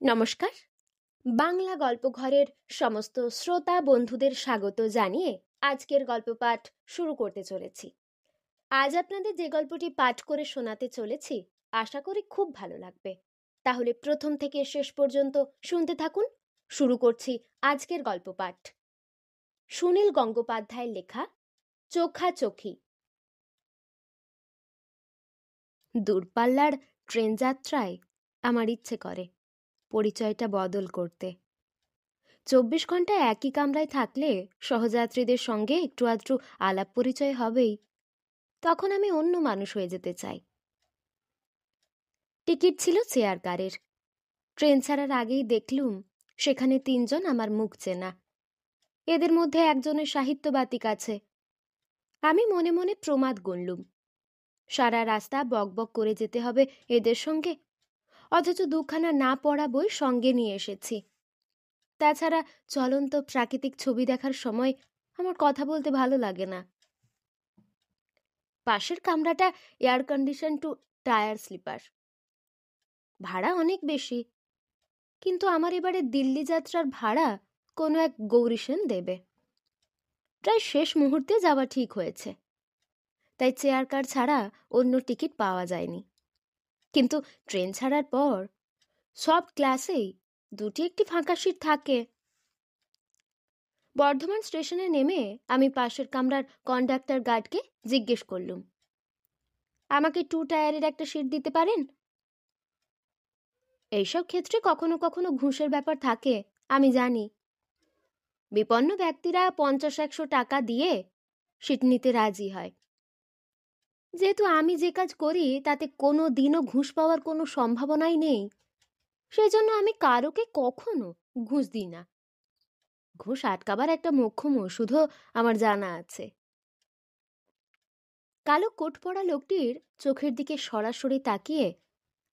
নমস্কার। বাংলা গল্প ঘরের সমস্ত শ্রোতা বন্ধুদের স্বাগত জানিয়ে আজকের গল্প পাঠ শুরু করতে চলেছি। আজ আপনাদের যে গল্পটি পাঠ করে শোনাতে চলেছি আশা করি খুব ভালো লাগবে। তাহলে প্রথম থেকে শেষ পর্যন্ত শুনতে থাকুন। শুরু করছি আজকের গল্প পাঠ। সুনীল গঙ্গোপাধ্যায়ের লেখা চোখাচোখি। দূরপাল্লার ট্রেন যাত্রায় আমার ইচ্ছে করে পরিচয়টা বদল করতে। 24 ঘন্টা একই কামরায় থাকলে সহযাত্রীদের সঙ্গে একটু আধটু আলাপ পরিচয় হবেই। তখন আমি অন্য মানুষ হয়ে যেতে চাই। টিকিট ছিল চেয়ার কারের। ট্রেন ছাড়ার আগেই দেখলুম সেখানে 3 জন আমার মুখ চেনা। এদের মধ্যে একজনের সাহিত্যবাতিক আছে। আমি মনে মনে প্রমাদ গুনলুম, সারা রাস্তা বকবক করে যেতে হবে এদের সঙ্গে, অথচ দুখানা না পড়া বই সঙ্গে নিয়ে এসেছি। তাছাড়া চলন্ত প্রাকৃতিক ছবি দেখার সময় আমার কথা বলতে ভালো লাগে না। পাশের কামরাটা air condition two tier sleeper. ভাড়া অনেক বেশি, কিন্তু আমার এবারে দিল্লি যাত্রার ভাড়া কোনো এক গৌরীসেন দেবে। প্রায় শেষ মুহূর্তে যাওয়া ঠিক হয়েছে, তাই চেয়ার কার ছাড়া অন্য টিকিট পাওয়া যায়নি। কিন্তু ট্রেন ছাড়ার পর সব ক্লাসেই দুটি একটি ফাঁকা সিট থাকে। বর্ধমান স্টেশনে নেমে আমি পাশের কামরার কন্ডাক্টর গার্ডকে জিজ্ঞেস করলুম, আমাকে 2 টায়ারের একটা সিট দিতে পারেন? এইসব ক্ষেত্রে কখনো কখনো ঘুষের ব্যাপার থাকে, আমি জানি। বিপন্ন ব্যক্তিরা 50-100 টাকা দিয়ে সিট নিতে রাজি হয়। যেহেতু আমি যে কাজ করি তাতে কোনো দিনও ঘুষ পাওয়ার কোনো সম্ভাবনাই নেই, সেই জন্য আমি কারোকে কখনো ঘুষ দিই না। ঘুষ আটকাবার একটা মোক্ষম ওষুধও আমার জানা আছে। কালো কোট পরা লোকটির চোখের দিকে সরাসরি তাকিয়ে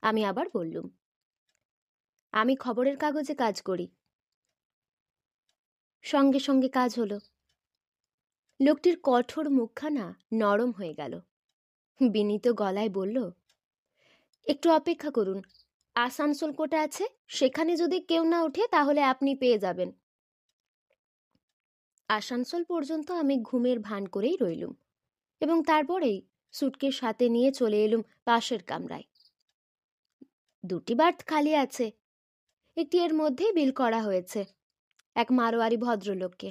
আমি আবার বললুম, আমি খবরের কাগজে কাজ করি। সঙ্গে সঙ্গে কাজ হলো। লোকটির কঠোর মুখখানা নরম হয়ে গেল। বিনীত গলায় বলল, একটু অপেক্ষা করুন, আসানসোল কোটা আছে, সেখানে যদি কেউ না ওঠে তাহলে আপনি পেয়ে যাবেন। আসানসোল পর্যন্ত আমি ঘুমের ভান করেই রইলুম এবং তারপরেই সুটকেস সাথে নিয়ে চলে এলুম পাশের কামরায়। 2টি বার্থ খালি আছে। একটি এর মধ্যেই বিল করা হয়েছে, এক মারোয়ারি ভদ্রলোককে।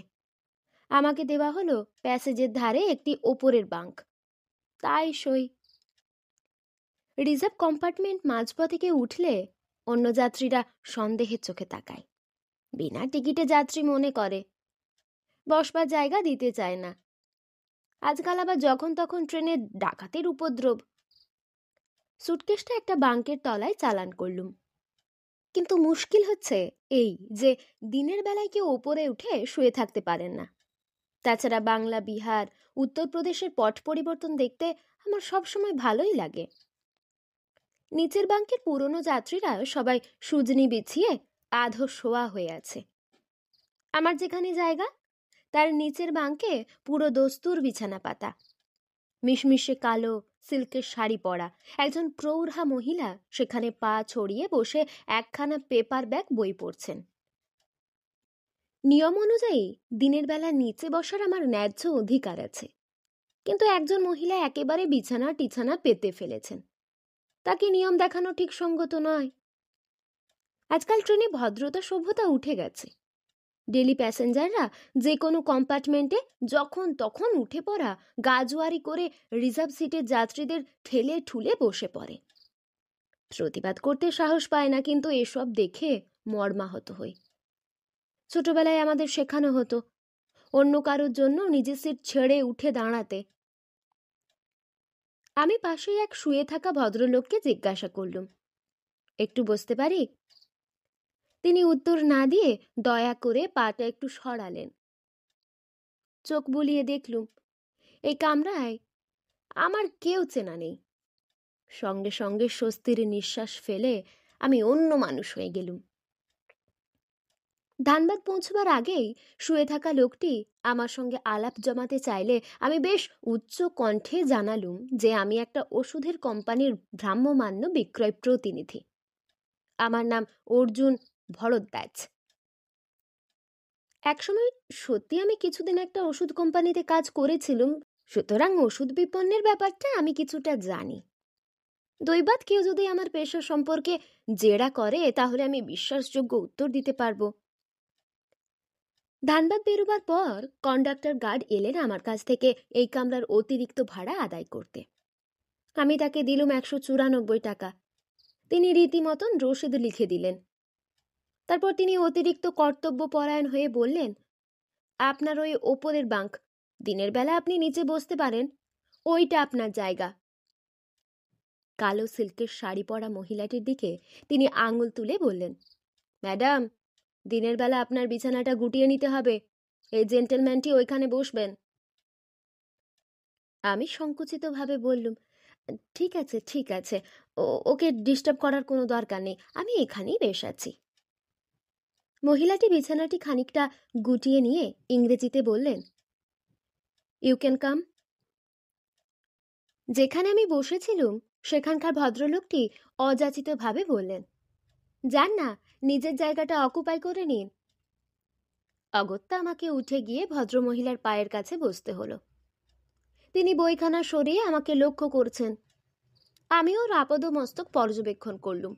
আমাকে দেওয়া হলো প্যাসেজের ধারে একটি ওপরের বাঙ্ক। তাই সই। রিজার্ভ কম্পার্টমেন্ট মাঝপথে কেউ উঠলে অন্য যাত্রীরা সন্দেহের চোখে তাকায়। বিনা টিকিটে যাত্রী মনে করে, বসবার জায়গা দিতে চায় না। আজকাল আবার যখন তখন ট্রেনে ডাকাতের উপদ্রব। সুটকেসটা একটা বাঙ্কের তলায় চালান করলুম। কিন্তু মুশকিল হচ্ছে এই যে দিনের বেলায় কেউ ওপরে উঠে শুয়ে থাকতে পারেন না। তাছাড়া বাংলা, বিহার, উত্তরপ্রদেশের পট পরিবর্তন দেখতে আমার সবসময় ভালোই লাগে। নিচের বাঙ্কের পুরনো যাত্রীরা সবাই সুজনি বিছিয়ে আধো শোয়া হয়ে আছে। আমার যেখানে জায়গা তার নিচের বাঙ্কে পুরো দস্তুর বিছানা পাতা। মিশমিশে কালো সিল্কের শাড়ি পরা একজন প্রৌঢ়া মহিলা সেখানে পা ছড়িয়ে বসে একখানা পেপার ব্যাগ বই পড়ছেন। নিয়ম অনুযায়ী দিনের বেলা নিচে বসার আমার ন্যায্য অধিকার আছে, কিন্তু একজন মহিলা একেবারে বিছানা টিছানা পেতে ফেলেছেন। তাকে নিয়ম দেখানো ঠিক সঙ্গত নয়। আজকাল ট্রেনে ভদ্রতা সভ্যতা উঠে গেছে। ডেলি প্যাসেঞ্জাররা যে কোনো কম্পার্টমেন্টে যখন তখন উঠে পড়া, গাজোয়ারি করে রিজার্ভ সিটের যাত্রীদের ঠেলে ঠুলে বসে পড়ে। প্রতিবাদ করতে সাহস পায় না, কিন্তু এসব দেখে মর্মাহত হই। ছোটবেলায় আমাদের শেখানো হতো অন্য কারোর জন্য নিজের সিট ছেড়ে উঠে দাঁড়াতে। আমি পাশেই এক শুয়ে থাকা ভদ্রলোককে জিজ্ঞাসা করলুম, একটু বসতে পারি? তিনি উত্তর না দিয়ে দয়া করে পাটা একটু সরালেন। চোখ বুলিয়ে দেখলুম এই কামরায় আমার কেউ চেনা নেই। সঙ্গে সঙ্গে স্বস্তির নিঃশ্বাস ফেলে আমি অন্য মানুষ হয়ে গেলুম। ধানবাদ পৌঁছবার আগেই শুয়ে থাকা লোকটি আমার সঙ্গে আলাপ জমাতে চাইলে আমি বেশ উচ্চ কণ্ঠে জানালুম যে আমি একটা ওষুধের কোম্পানির ভ্রাম্যমান্য বিক্রয় প্রতিনিধি। আমার নাম অর্জুন ভরদ্বাজ। একসময় সত্যি আমি কিছুদিন একটা ওষুধ কোম্পানিতে কাজ করেছিলাম, সুতরাং ওষুধ বিপণনের ব্যাপারটা আমি কিছুটা জানি। দৈবাত কেউ যদি আমার পেশা সম্পর্কে জেরা করে তাহলে আমি বিশ্বাসযোগ্য উত্তর দিতে পারবো। ধানবাদ বেরোবার পর কন্ডাক্টর গার্ড এলেন আমার কাছ থেকে এই কামরার অতিরিক্ত ভাড়া আদায় করতে। আমি তাকে দিলুম 194 টাকা। তিনি রীতিমতন রসিদ লিখে দিলেন। তারপর তিনি অতিরিক্ত কর্তব্য পরায়ণ হয়ে বললেন, আপনার ওই ওপরের বাঙ্ক, দিনের বেলা আপনি নিচে বসতে পারেন, ওইটা আপনার জায়গা। কালো সিল্কের শাড়ি পরা মহিলাটির দিকে তিনি আঙুল তুলে বললেন, ম্যাডাম, দিনের বেলা আপনার বিছানাটা গুটিয়ে নিতে হবে, এই জেন্টলম্যানটি ওইখানে বসবেন। আমি সংকুচিতভাবে বললুম, ঠিক আছে ঠিক আছে, ওকে ডিস্টার্ব করার কোনো দরকার নেই, আমি এখানেই বেশ আছি। মহিলাটি বিছানাটি খানিকটা গুটিয়ে নিয়ে ইংরেজিতে বললেন, ইউ ক্যান কাম। যেখানে আমি বসেছিলুম সেখানকার ভদ্রলোকটি অযাচিতভাবে বললেন, যান না, নিজের জায়গাটা অকুপাই করে নিন। অগত্যা আমাকে উঠে গিয়ে ভদ্রমহিলার পায়ের কাছে বসতে হলো। তিনি বইখানা সরিয়ে আমাকে লক্ষ্য করছেন। আমিও আপাদমস্তক পর্যবেক্ষণ করলুম।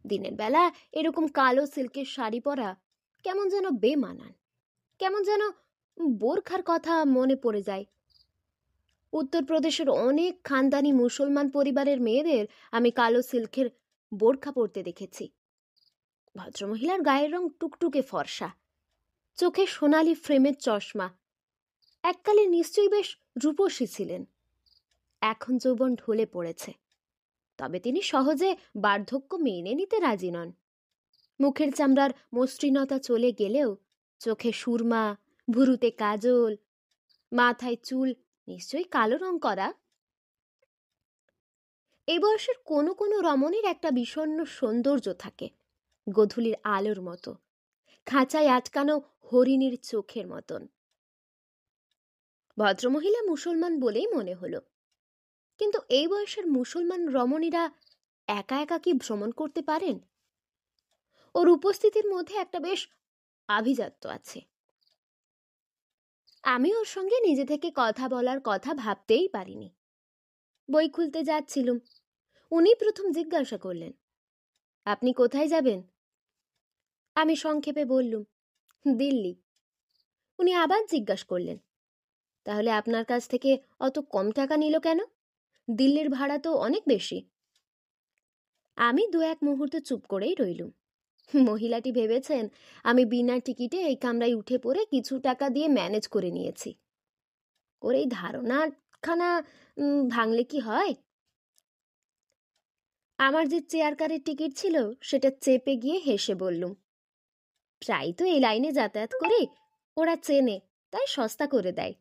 দিনের বেলা এরকম কালো সিল্কের শাড়ি পরা কেমন যেন বেমানান, কেমন যেন বোরখার কথা মনে পড়ে যায়। উত্তরপ্রদেশের অনেক খানদানি মুসলমান পরিবারের মেয়েদের আমি কালো সিল্কের বোরখা পরতে দেখেছি। ভদ্রমহিলার গায়ের রং টুকটুকে ফর্সা, চোখে সোনালি ফ্রেমের চশমা, এককালে নিশ্চয়ই বেশ রূপসী ছিলেন। এখন যৌবন ঢলে পড়েছে, তবে তিনি সহজে বার্ধক্য মেনে নিতে রাজি নন। মুখের চামড়ার মসৃণতা চলে গেলেও চোখে সুরমা, ভুরুতে কাজল, মাথায় চুল নিশ্চয়ই কালো রং করা। এই বয়সের কোনো কোনো রমণীর একটা বিষণ্ণ সৌন্দর্য থাকে, গোধূলির আলোর মতো, খাঁচায় আটকানো হরিণীর চোখের মতন। ভদ্রমহিলা মুসলমান বলেই মনে হলো, কিন্তু এই বয়সের মুসলমান রমণীরা একা একা কি ভ্রমণ করতে পারেন? ওর উপস্থিতির মধ্যে একটা বেশ আভিজাত্য আছে। আমি ওর সঙ্গে নিজে থেকে কথা বলার কথা ভাবতেই পারিনি। বই খুলতে যাচ্ছিলুম, উনি প্রথম জিজ্ঞাসা করলেন, আপনি কোথায় যাবেন? আমি সংক্ষেপে বললুম, দিল্লি। উনি আবার জিজ্ঞাসা করলেন, তাহলে আপনার কাছ থেকে অত কম টাকা নিল কেন? দিল্লির ভাড়া তো অনেক বেশি। আমি 2-1 মুহূর্ত চুপ করেই রইলুম। মহিলাটি ভেবেছেন আমি বিনা টিকিটে এই কামরায় উঠে পড়ে কিছু টাকা দিয়ে ম্যানেজ করে নিয়েছি। ওর এই ধারণাখানা ভাঙলে কি হয়? আমার যে চেয়ার কারের টিকিট ছিল সেটা চেপে গিয়ে হেসে বললুম, প্রায় তো এই লাইনে যাতায়াত করি, ওরা চেনে, তাই সস্তা করে দেয়।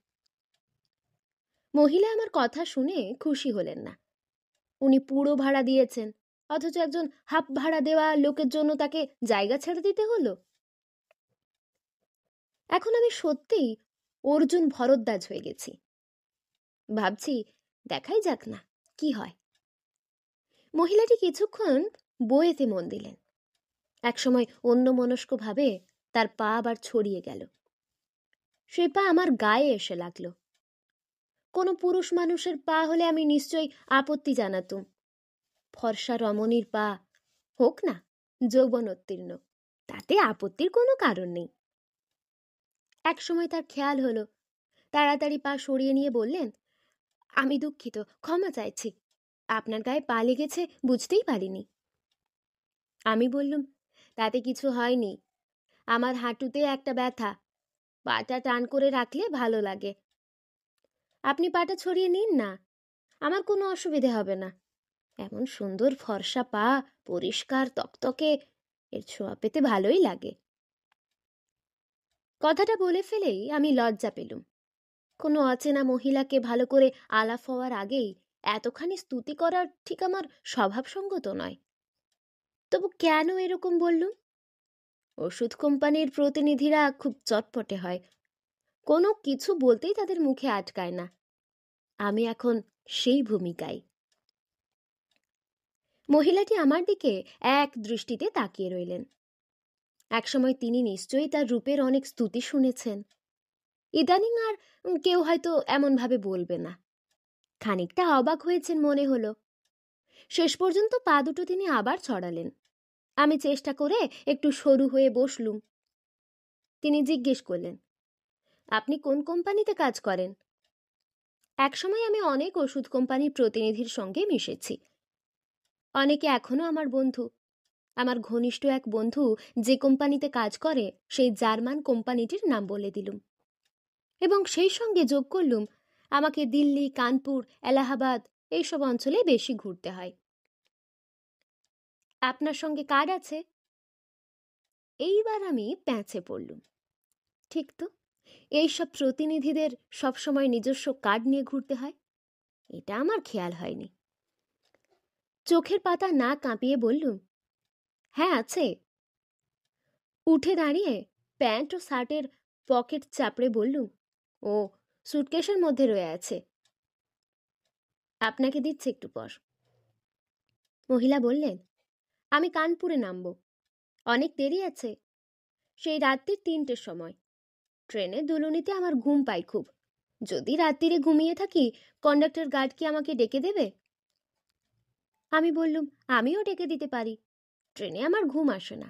মহিলা আমার কথা শুনে খুশি হলেন না। উনি পুরো ভাড়া দিয়েছেন, অথচ একজন হাফ ভাড়া দেওয়া লোকের জন্য তাকে জায়গা ছেড়ে দিতে হলো। এখন আমি সত্যিই অর্জুন ভরদ্বাজ হয়ে গেছি। ভাবছি দেখাই যাক না কি হয়। মহিলাটি কিছুক্ষণ বইয়েতে মন দিলেন। একসময় অন্যমনস্কভাবে তার পা আবার ছড়িয়ে গেল। সে পা আমার গায়ে এসে লাগলো। কোনো পুরুষ মানুষের পা হলে আমি নিশ্চয়ই আপত্তি জানাতুম। ফর্সা রমণীর পা, হোক না যৌবনোত্তীর্ণ, তাতে আপত্তির কোনো কারণ নেই। একসময় তার খেয়াল হলো, তাড়াতাড়ি পা সরিয়ে নিয়ে বললেন, আমি দুঃখিত, ক্ষমা চাইছি, আপনার গায়ে পা লেগেছে বুঝতেই পারিনি। আমি বললুম, তাতে কিছু হয়নি, আমার হাঁটুতে একটা ব্যথা, পাটা টান করে রাখলে ভালো লাগে। আপনি পাটা ছড়িয়ে নিন না, আমার কোনো অসুবিধে হবে না। এমন সুন্দর ফর্সা পা, পরিষ্কার তকতকে, এর ছোঁয়া পেতে ভালোই লাগে। কথাটা বলে ফেলেই আমি লজ্জা পেলুম। কোনো অচেনা মহিলাকে ভালো করে আলাপ হওয়ার আগেই এতখানি স্তুতি করার ঠিক আমার স্বভাবসঙ্গত নয়। তবু কেন এরকম বললুম? ওষুধ কোম্পানির প্রতিনিধিরা খুব চটপটে হয়, কোনো কিছু বলতেই তাদের মুখে আটকায় না। আমি এখন সেই ভূমিকায়। মহিলাটি আমার দিকে এক দৃষ্টিতে তাকিয়ে রইলেন। একসময় তিনি নিশ্চয়ই তার রূপের অনেক স্তুতি শুনেছেন। ইদানিং আর কেউ হয়তো এমনভাবে বলবে না। খানিকটা অবাক হয়েছেন মনে হলো। শেষ পর্যন্ত পা দুটো তিনি আবার ছড়ালেন। আমি চেষ্টা করে একটু সরু হয়ে বসলুম। তিনি জিজ্ঞেস করলেন, আপনি কোন কোম্পানিতে কাজ করেন? একসময় আমি অনেক ওষুধ কোম্পানির প্রতিনিধির সঙ্গে মিশেছি। অনেকে এখনো আমার বন্ধু। আমার ঘনিষ্ঠ এক বন্ধু যে কোম্পানিতে কাজ করে সেই জার্মান কোম্পানিটির নাম বলে দিলুম, এবং সেই সঙ্গে যোগ করলুম আমাকে দিল্লি, কানপুর, এলাহাবাদ এইসব অঞ্চলে বেশি ঘুরতে হয়। আপনার সঙ্গে কার্ড আছে? এইবার আমি প্যাঁচে পড়লুম। ঠিক তো, এইসব প্রতিনিধিদের সবসময় নিজস্ব কার্ড নিয়ে ঘুরতে হয়। এটা আমার খেয়াল হয়নি। চোখের পাতা না কাঁপিয়ে বললুম, হ্যাঁ আছে। উঠে দাঁড়িয়ে প্যান্ট ও শার্টের পকেট চাপড়ে বললুম, ও সুটকেসের মধ্যে রয়ে আছে, আপনাকে দিচ্ছে একটু পর। মহিলা বললেন, আমি কানপুরে নামব, অনেক দেরি আছে। সেই রাত্রি 3টের সময়। ট্রেনে দুলুনিতে আমার ঘুম পায় খুব। যদি রাত্রিরে ঘুমিয়ে থাকি, কন্ডাক্টর গার্ড কি আমাকে ডেকে দেবে? আমি বললুম, আমিও ডেকে দিতে পারি, ট্রেনে আমার ঘুম আসে না।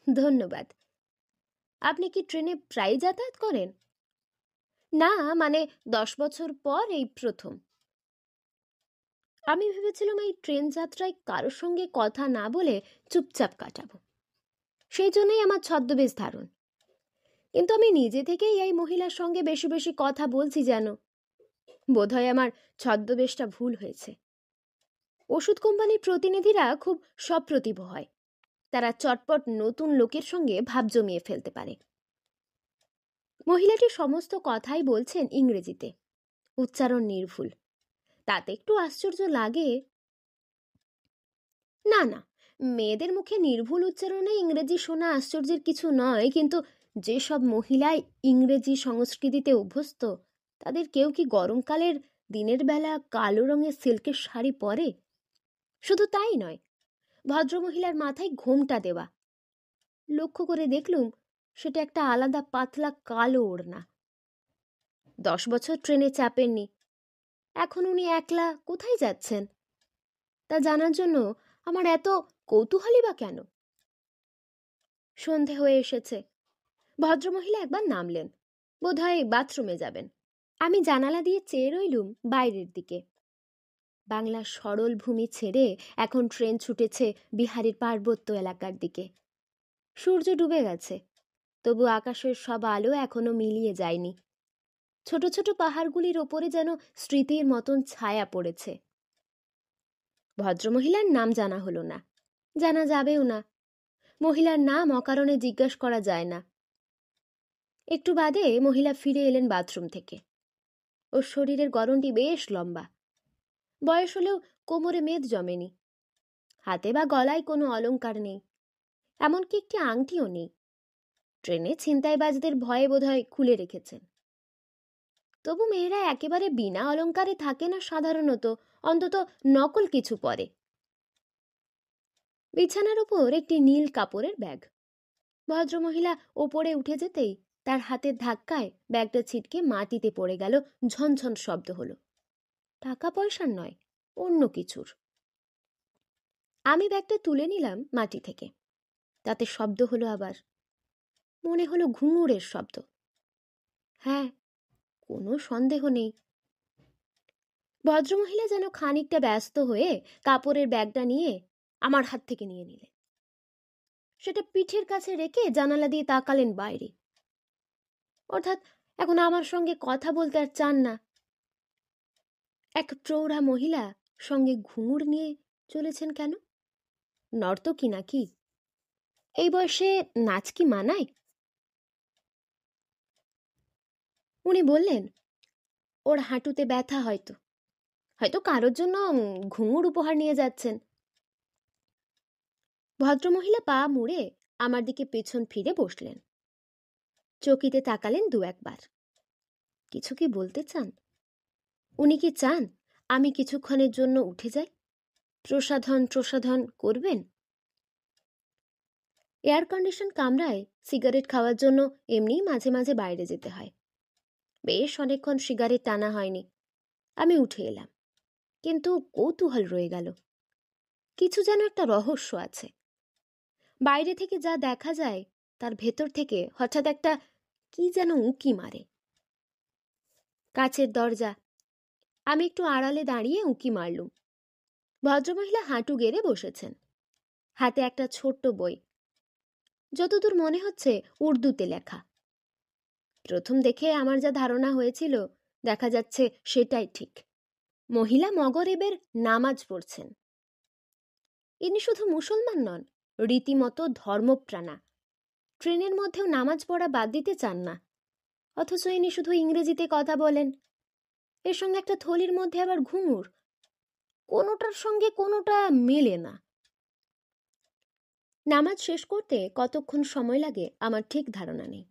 ধন্যবাদ। আপনি কি ট্রেনে প্রায় যাতায়াত করেন? না, মানে 10 বছর পর এই প্রথম। আমি ভেবেছিলাম এই ট্রেন যাত্রায় কারোর সঙ্গে কথা না বলে চুপচাপ কাটাবো। সেই জন্যই আমার ছদ্মবেশ ধারণ। কিন্তু আমি নিজে থেকেই এই মহিলার সঙ্গে বেশি বেশি কথা বলছি যেন। বোধহয় আমার ছদ্মবেশটা ভুল হয়েছে। ওষুধ কোম্পানির প্রতিনিধিরা খুব সপ্রতিভ হয়। তারা চটপট নতুন লোকের সঙ্গে ভাব জমিয়ে ফেলতে পারে। মহিলাটি সমস্ত কথাই বলছেন ইংরেজিতে, উচ্চারণ নির্ভুল। তাতে একটু আশ্চর্য লাগে। না না, মেয়েদের মুখে নির্ভুল উচ্চারণে ইংরেজি শোনা আশ্চর্যের কিছু নয়, কিন্তু যেসব মহিলাই ইংরেজি সংস্কৃতিতে অভ্যস্ত, তাদের কেউ কি গরমকালের দিনের বেলা কালো রঙের সিল্কের শাড়ি পরে? শুধু তাই নয়, ভদ্রমহিলার মাথায় ঘোমটা দেওয়া। লক্ষ্য করে দেখলুম সেটা একটা আলাদা পাতলা কালো ওড়না। 10 বছর ট্রেনে চাপেননি, এখন উনি একলা কোথায় যাচ্ছেন তা জানার জন্য আমার এত কৌতূহলী বা কেন? সন্ধে হয়ে এসেছে। ভদ্রমহিলা একবার নামলেন, বোধহয় বাথরুমে যাবেন। আমি জানালা দিয়ে চেয়ে রইলুম বাইরের দিকে। বাংলার সরল ভূমি ছেড়ে এখন ট্রেন ছুটেছে বিহারের পার্বত্য এলাকার দিকে। সূর্য ডুবে গেছে, তবু আকাশের সব আলো এখনো মিলিয়ে যায়নি। ছোট ছোট পাহাড়গুলির ওপরে যেন স্মৃতির মতন ছায়া পড়েছে। ভদ্রমহিলার নাম জানা হলো না, জানা যাবেও না। মহিলার নাম অকারণে জিজ্ঞাসা করা যায় না। একটু বাদে মহিলা ফিরে এলেন বাথরুম থেকে। ওর শরীরের গড়নটি বেশ লম্বা। বয়স হলেও কোমরে মেদ জমেনি। হাতে বা গলায় কোনো অলংকার নেই, এমনকি একটি আংটিও নেই। ট্রেনে ছিনতাইবাজদের ভয়ে বোধহয় খুলে রেখেছেন। তবু মেয়েরা একেবারে বিনা অলংকারে থাকে না সাধারণত, অন্তত নকল কিছু পরে। বিছানার উপর একটি নীল কাপড়ের ব্যাগ। ভদ্রমহিলা ওপরে উঠে যেতেই তার হাতের ধাক্কায় ব্যাগটা ছিটকে মাটিতে পড়ে গেল। ঝনঝন শব্দ হলো। টাকা পয়সার নয়, অন্য কিছুর। আমি ব্যাগটা তুলে নিলাম মাটি থেকে। তাতে শব্দ হলো আবার। মনে হলো ঘুঙুরের শব্দ। হ্যাঁ, কোনো সন্দেহ নেই। ভদ্রমহিলা যেন খানিকটা ব্যস্ত হয়ে কাপড়ের ব্যাগটা নিয়ে আমার হাত থেকে নিয়ে নিলেন। সেটা পিঠের কাছে রেখে জানালা দিয়ে তাকালেন বাইরে। অর্থাৎ এখন আমার সঙ্গে কথা বলতে আর চান না। এক প্রৌঢ়া মহিলা সঙ্গে ঘুঙুর নিয়ে চলেছেন কেন? নর্তকী নাকি? এই বয়সে নাচ কি মানায়? উনি বললেন, ওর হাঁটুতে ব্যথা, হয়তো হয়তো কারোর জন্য ঘুঙুর উপহার নিয়ে যাচ্ছেন। ভদ্রমহিলা পা মুড়ে আমার দিকে পেছন ফিরে বসলেন। চকিতে তাকালেন 2-1 বার। কিছু কি বলতে চান? উনি কি চান আমি কিছুক্ষণের জন্য উঠে যাই? প্রসাধন প্রসাধন করবেন? এয়ার কন্ডিশন কামরায় সিগারেট খাওয়ার জন্য এমনিই মাঝে মাঝে বাইরে যেতে হয়। বেশ অনেকক্ষণ সিগারেট টানা হয়নি। আমি উঠে এলাম, কিন্তু কৌতূহল রয়ে গেল। কিছু যেন একটা রহস্য আছে। বাইরে থেকে যা দেখা যায় তার ভেতর থেকে হঠাৎ একটা কি যেন উঁকি মারে। কাছের দরজা। আমি একটু আড়ালে দাঁড়িয়ে উঁকি মারলুম। ভদ্রমহিলা হাঁটু গেড়ে বসেছেন, হাতে একটা ছোট্ট বই, যতদূর মনে হচ্ছে উর্দুতে লেখা। প্রথম দেখে আমার যা ধারণা হয়েছিল দেখা যাচ্ছে সেটাই ঠিক। মহিলা মগরেবের নামাজ পড়ছেন। ইনি শুধু মুসলমান নন, রীতিমতো ধর্মপ্রাণা। ট্রেনের মধ্যেও নামাজ পড়া বাদ দিতে চান না, অথচ ইনি শুধু ইংরেজিতে কথা বলেন। এর সঙ্গে একটা থলির মধ্যে আবার ঘুঙুর। কোনোটার সঙ্গে কোনোটা মেলে না। নামাজ শেষ করতে কতক্ষণ সময় লাগে আমার ঠিক ধারণা নেই।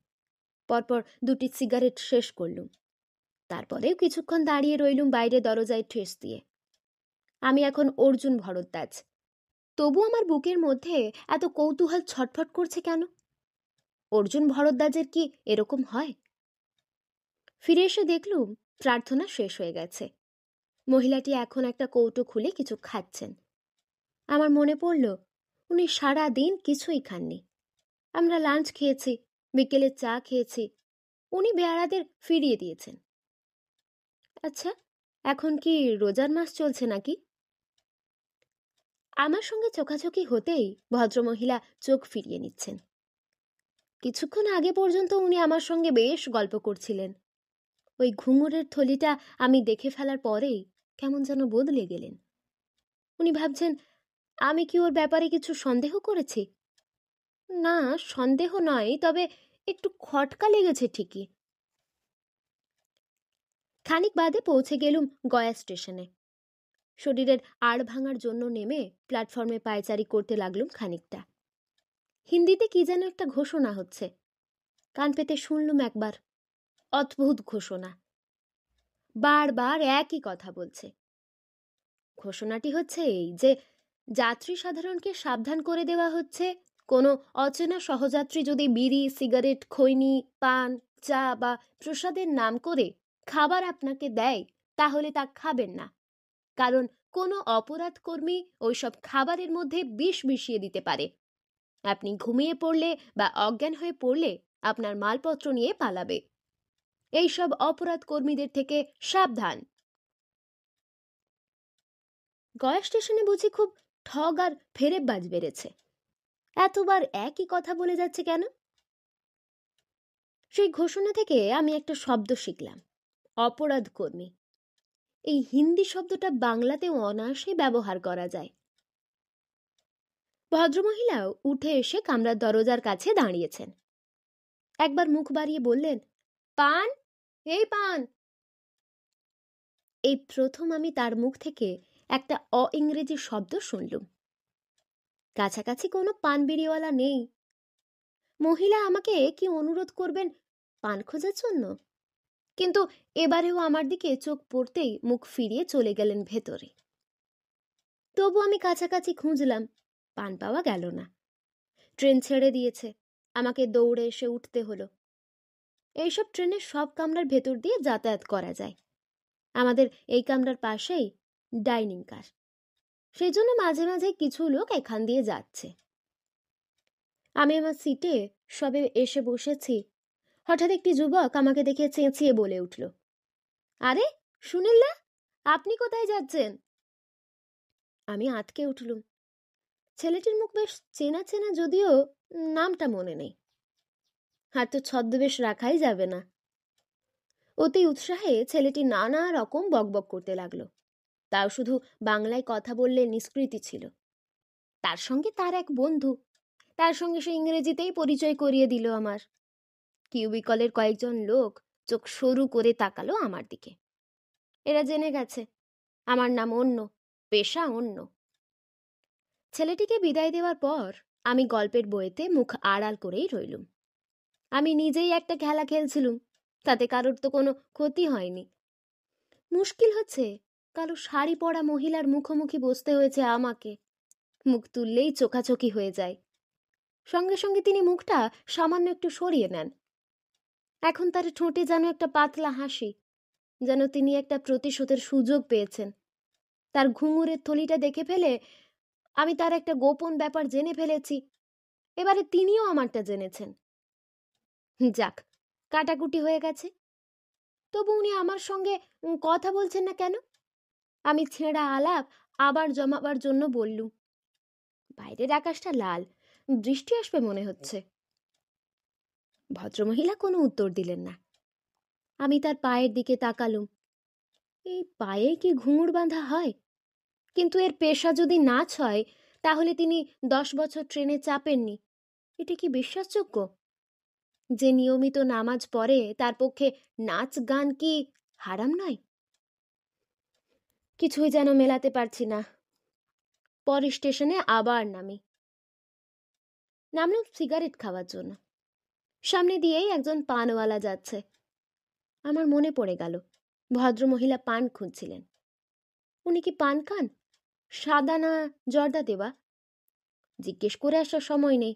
পরপর 2টি সিগারেট শেষ করলুম। তারপরেও কিছুক্ষণ দাঁড়িয়ে রইলুম বাইরে দরজায় ঠেস দিয়ে। আমি এখন অর্জুন ভরদ্বাজ। তবু আমার বুকের মধ্যে এত কৌতূহল ছটফট করছে কেন? অর্জুন ভরদ্বাজের কি এরকম হয়? ফিরে এসে দেখলুম প্রার্থনা শেষ হয়ে গেছে। মহিলাটি এখন একটা কৌটো খুলে কিছু খাচ্ছেন। আমার মনে পড়ল উনি সারা দিন কিছুই খাননি। আমরা লাঞ্চ খেয়েছি, বিকেলে চা খেয়েছি, উনি বেয়ারাদের ফিরিয়ে দিয়েছেন। আচ্ছা, এখন কি রোজার মাস চলছে নাকি? আমার সঙ্গে চোখাচোখি হতেই ভদ্রমহিলা চোখ ফিরিয়ে নিচ্ছেন। কিছুক্ষণ আগে পর্যন্ত উনি আমার সঙ্গে বেশ গল্প করছিলেন। ওই ঘুঙুরের থলিটা আমি দেখে ফেলার পরেই কেমন যেন বদলে গেলেন। উনি ভাবছেন আমি কি ওর ব্যাপারে কিছু সন্দেহ করেছি? না, সন্দেহ নয়, তবে একটু খটকা লেগেছে ঠিকই। খানিক বাদে পৌঁছে গেলুম গয়া স্টেশনে। শরীরের আড় ভাঙার জন্য নেমে প্ল্যাটফর্মে পায়চারি করতে লাগলুম খানিকটা। হিন্দিতে কি যেন একটা ঘোষণা হচ্ছে। কান পেতে শুনলুম একবার। অদ্ভুত ঘোষণা, বারবার একই কথা বলছে। ঘোষণাটি হচ্ছে এই যে যাত্রী সাধারণকে সাবধান করে দেওয়া হচ্ছে, কোনো অচেনা সহযাত্রী যদি বিড়ি, সিগারেট, খৈনি, পান, চা বা প্রসাদের নাম করে খাবার আপনাকে দেয় তাহলে তা খাবেন না, কারণ কোনো অপরাধ কর্মী ওইসব খাবারের মধ্যে বিষ মিশিয়ে দিতে পারে। আপনি ঘুমিয়ে পড়লে বা অজ্ঞান হয়ে পড়লে আপনার মালপত্র নিয়ে পালাবে। এইসব অপরাধ কর্মীদের থেকে সাবধান। গয়া স্টেশনে বুঝি খুব ঠগ আর ফেরেববাজ বেড়েছে। এতবার একই কথা বলে যাচ্ছে কেন? সেই ঘোষণা থেকে আমি একটা শব্দ শিখলাম, অপরাধ কর্মী। এই হিন্দি শব্দটা বাংলাতেও অনায়াসে ব্যবহার করা যায়। ভদ্রমহিলাও উঠে এসে কামরার দরজার কাছে দাঁড়িয়েছেন। একবার মুখ বাড়িয়ে বললেন, পান, এই পান। এই প্রথম আমি তার মুখ থেকে একটা অ-ইংরেজি শব্দ শুনলুম। কাছাকাছি কোনো পান বিড়িওয়ালা নেই। মহিলা আমাকে কি অনুরোধ করবেন পান খোঁজার জন্য? কিন্তু এবারেও আমার দিকে চোখ পড়তেই মুখ ফিরিয়ে চলে গেলেন ভেতরে। তবু আমি কাছাকাছি খুঁজলাম, পান পাওয়া গেল না। ট্রেন ছেড়ে দিয়েছে, আমাকে দৌড়ে এসে উঠতে হলো। এইসব ট্রেনের সব কামরার ভেতর দিয়ে যাতায়াত করা যায়। আমাদের এই কামরার পাশেই ডাইনিং কার, সেই জন্য মাঝে মাঝে কিছু লোক এখান দিয়ে যাচ্ছে। আমি আমার সিটে সবে এসে বসেছি, হঠাৎ একটি যুবক আমাকে দেখে চেঁচিয়ে বলে উঠল, আরে সুনীল, আপনি কোথায় যাচ্ছেন? আমি আঁতকে উঠলুম। ছেলেটির মুখ বেশ চেনা চেনা, যদিও নামটা মনে নেই। আর তো ছদ্মবেশ রাখাই যাবে না। অতি উৎসাহে ছেলেটি নানা রকম বকবক করতে লাগলো। তাও শুধু বাংলায় কথা বললে নিষ্কৃতি ছিল। তার সঙ্গে তার এক বন্ধু, তার সঙ্গে সে ইংরেজিতেই পরিচয় করিয়ে দিল আমার। কিউবিকলের কয়েকজন লোক চোখ সরু করে তাকালো আমার দিকে। এরা জেনে গেছে আমার নাম অন্য, পেশা অন্য। ছেলেটিকে বিদায় দেওয়ার পর আমি গল্পের বইতে মুখ আড়াল করেই রইলুম। আমি নিজেই একটা খেলা খেলছিলুম, তাতে কারোর তো কোনো ক্ষতি হয়নি। মুশকিল হচ্ছে কালো শাড়ি পরা মহিলার মুখোমুখি বসতে হয়েছে আমাকে। মুখ তুললেই চোখাচোখি হয়ে যায়। সঙ্গে সঙ্গে তিনি মুখটা সামান্য একটু সরিয়ে নেন। এখন তার ঠোঁটে যেন একটা পাতলা হাসি, যেন তিনি একটা প্রতিশোধের সুযোগ পেয়েছেন। তার ঘুঙুরের থলিটা দেখে ফেলে আমি তার একটা গোপন ব্যাপার জেনে ফেলেছি। এবারে তিনিও আমারটা জেনেছেন। যাক, কাটাকুটি হয়ে গেছে। তবু উনি আমার সঙ্গে কথা বলছেন না কেন? আমি ছেঁড়া আলাপ আবার জমাবার জন্য বললুম, বাইরের আকাশটা লাল, বৃষ্টি আসবে মনে হচ্ছে। ভদ্রমহিলা কোনো উত্তর দিলেন না। আমি তার পায়ের দিকে তাকালুম। এই পায়ে কি ঘুঙুর বাঁধা হয়? কিন্তু এর পেশা যদি নাচ হয়, তাহলে তিনি 10 বছর ট্রেনে চাপেননি। এটা কি বিশ্বাসযোগ্য? যে নিয়মিত নামাজ পড়ে তার পক্ষে নাচ গান কি হারাম নয়? কিছুই যেন মেলাতে পারছি না। পরে স্টেশনে আবার নামলাম সিগারেট খাওয়ার জন্য। সামনে দিয়েই একজন পানওয়ালা যাচ্ছে। আমার মনে পড়ে গেল ভদ্রমহিলা পান খুঁজছিলেন। উনি কি পান খান? সাদা না জর্দা দেওয়া? জিজ্ঞেস করে আসার সময় নেই।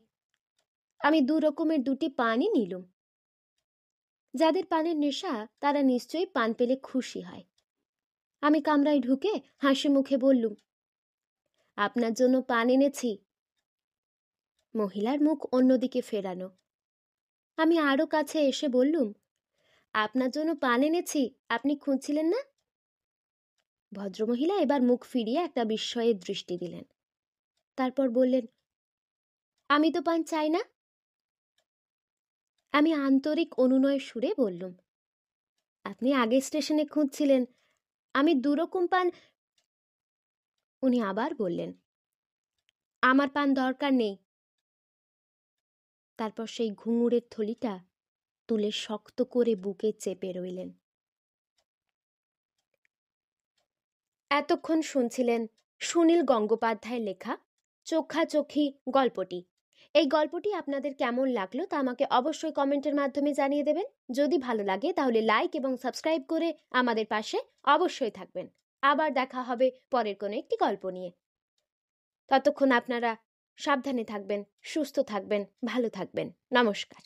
আমি 2 রকমের 2টি পানই নিলুম। যাদের পানের নেশা তারা নিশ্চয়ই পান পেলে খুশি হয়। আমি কামরায় ঢুকে হাসি মুখে বললুম, আপনার জন্য পান এনেছি। মহিলার মুখ অন্যদিকে ফেরানো। আমি আরো কাছে এসে বললুম, আপনার জন্য পান এনেছি, আপনি খুঁজছিলেন না? ভদ্রমহিলা এবার মুখ ফিরিয়ে একটা বিস্ময়ের দৃষ্টি দিলেন। তারপর বললেন, আমি তো পান চাই না। আমি আন্তরিক অনুনয় সুরে বললুম, আপনি আগে স্টেশনে খুঁজছিলেন, আমি 2 রকম পান। উনি আবার বললেন, আমার পান দরকার নেই। তারপর সেই ঘুঙুরের থলিটা তুলে শক্ত করে বুকে চেপে রইলেন। এতক্ষণ শুনছিলেন সুনীল গঙ্গোপাধ্যায়ের লেখা চোখাচোখি গল্পটি। এই গল্পটি আপনাদের কেমন লাগলো তা আমাকে অবশ্যই কমেন্টের মাধ্যমে জানিয়ে দেবেন। যদি ভালো লাগে তাহলে লাইক এবং সাবস্ক্রাইব করে আমাদের পাশে অবশ্যই থাকবেন। আবার দেখা হবে পরের কোনো একটি গল্প নিয়ে। ততক্ষণ আপনারা সাবধানে থাকবেন, সুস্থ থাকবেন, ভালো থাকবেন। নমস্কার।